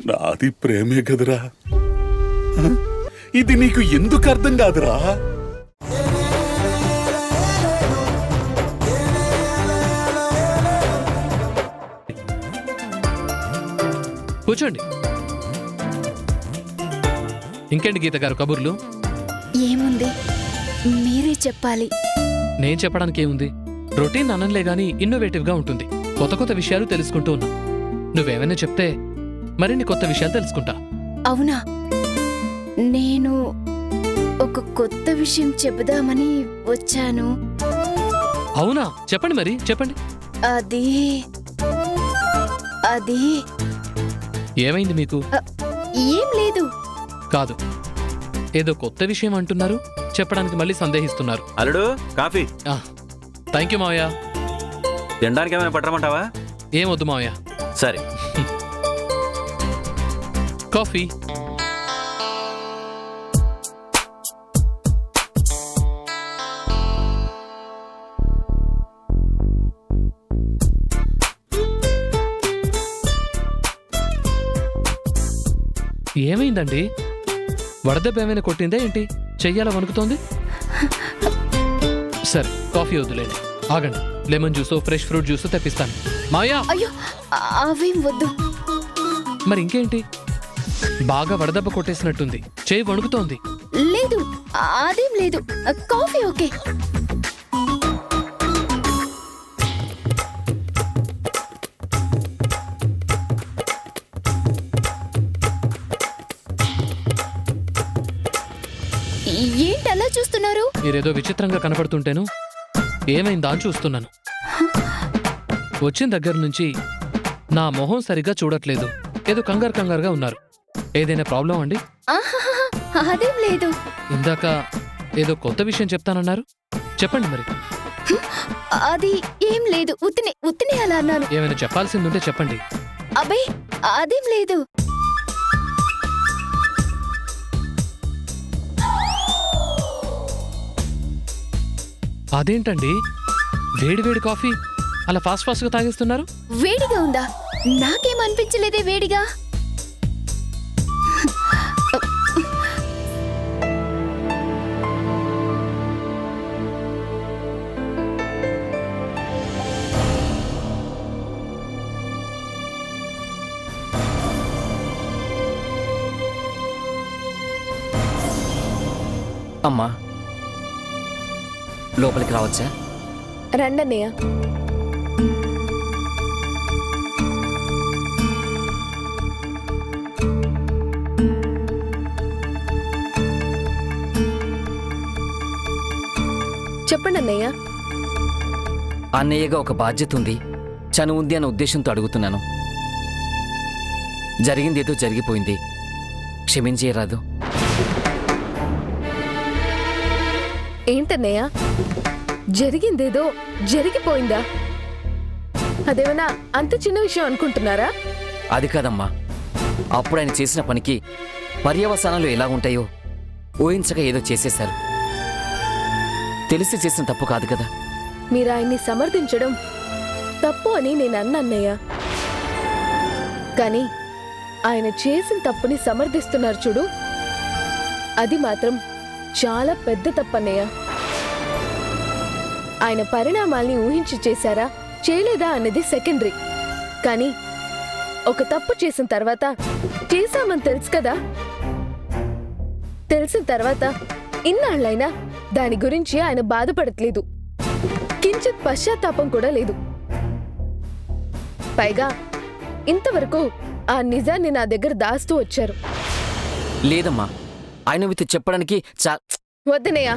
నాది ప్రేమే కదరా, ఇది నీకు ఎందుకు అర్థం కాదురా? కూర్చోండి. ఇంకేంటి గీత గారు కబుర్లు? ఏముంది, మీరే చెప్పాలి. నేను చెప్పడానికి ఏముంది, రొటీన్ అనంలే గాని ఇన్నోవేటివ్గా ఉంటుంది. కొత్త కొత్త విషయాలు తెలుసుకుంటూ ఉన్నా. నువ్వేమైనా చెప్తే మరిన్ని కొత్త విషయాలు తెలుసుకుంటా. అవునా, నేను ఒక కొత్త విషయం చెబుదామని వచ్చాను. అవునా, చెప్పండి, మరి చెప్పండి. అది అది ఏమైంది మీకు? ఏం లేదు. కాదు, ఏదో కొత్త విషయం అంటున్నారు, చెప్పడానికి మళ్ళీ సందేహిస్తున్నారు. అల్లుడు కాఫీ. థ్యాంక్ యూ మావయ్య. తినడానికి ఏమైనా పట్టరమంటావా? ఏమొద్దు మావయ్య. సరే. కాఫీ. ఏమైందండి? వడదెబ్బ ఏమైనా కొట్టిందా ఏంటి? చెయ్యాల వణుకుతోంది. సరే, కాఫీ వద్దులేండి, ఆగండి. లెమన్ జ్యూసో ఫ్రెష్ ఫ్రూట్ జ్యూసో తెప్పిస్తాను. మాయా! అయ్యో, అవేం వద్దు. మరి ఇంకేంటి? బాగా వడదెబ్బ కొట్టేసినట్టుంది, చెయ్యి వణుకుతోంది. లేదు, అదేం లేదు. Coffee okay. ఏంటలా చూస్తున్నారు? మీరేదో విచిత్రంగా కనపడుతుంటేను ఏమైందా అని చూస్తున్నాను. వచ్చిన దగ్గర నుంచి నా మొహం సరిగ్గా చూడట్లేదు, ఏదో కంగారుగా ఉన్నారు. ఏదైనా ప్రాబ్లం అండి? ఆహాహా, అదేం లేదు. ఇందాక ఏదో కొత్త విషయం చెప్తానన్నారు, చెప్పండి మరి. అది ఏం లేదు, ఉత్తినే అలా అన్నాను. ఏమైనా చెప్పాల్సిందుంటే చెప్పండి. అబ్బే, అదేం లేదు. అదేంటండి, వేడి కాఫీ అలా ఫాస్ట్గా తాగేస్తున్నారు? వేడిగా ఉందా? నాకేం అనిపించలేదే వేడిగా. అమ్మా, లోపలికి రావచ్చా? రండన్నయ్య. చెప్పండి అన్నయ్య. అన్నయ్యగా ఒక బాధ్యత ఉంది, చనువు ఉంది అన్న ఉద్దేశంతో అడుగుతున్నాను. జరిగిందేదో జరిగిపోయింది, క్షమించేయరాదు. ఏంటన్నయ్య, జరిగిందేదో జరిగిపోయిందా? అదేమన్నా అంత చిన్న విషయం అనుకుంటున్నారా? అది కాదమ్మా, అప్పుడు ఆయన చేసిన పనికి పర్యవసానాలు ఎలా ఉంటాయో ఊహించక ఏదో చేసేశారు. తెలిసి చేసిన తప్పు కాదు కదా. మీరు ఆయన్ని సమర్థించడం తప్పు అని నేను అన్నయ్య. కానీ ఆయన చేసిన తప్పుని సమర్థిస్తున్నారు చూడు, అది మాత్రం చాలా పెద్ద తప్పన్నయ్య. ఆయన పరిణామాల్ని ఊహించి చేశారా చేయలేదా అన్నది సెకండరీ. కానీ ఒక తప్పు చేసిన తర్వాత చేశామని తెలుసు కదా, తెలిసిన తర్వాత ఇన్నాళ్ళైనా దాని గురించి ఆయన బాధపడట్లేదు, కించిత్ పశ్చాత్తాపం కూడా లేదు. పైగా ఇంతవరకు ఆ నిజాన్ని నా దగ్గర దాస్తూ వచ్చారు. లేదమ్మా, ఆయన విత్ చెప్పడానికి వద్దనయ్య,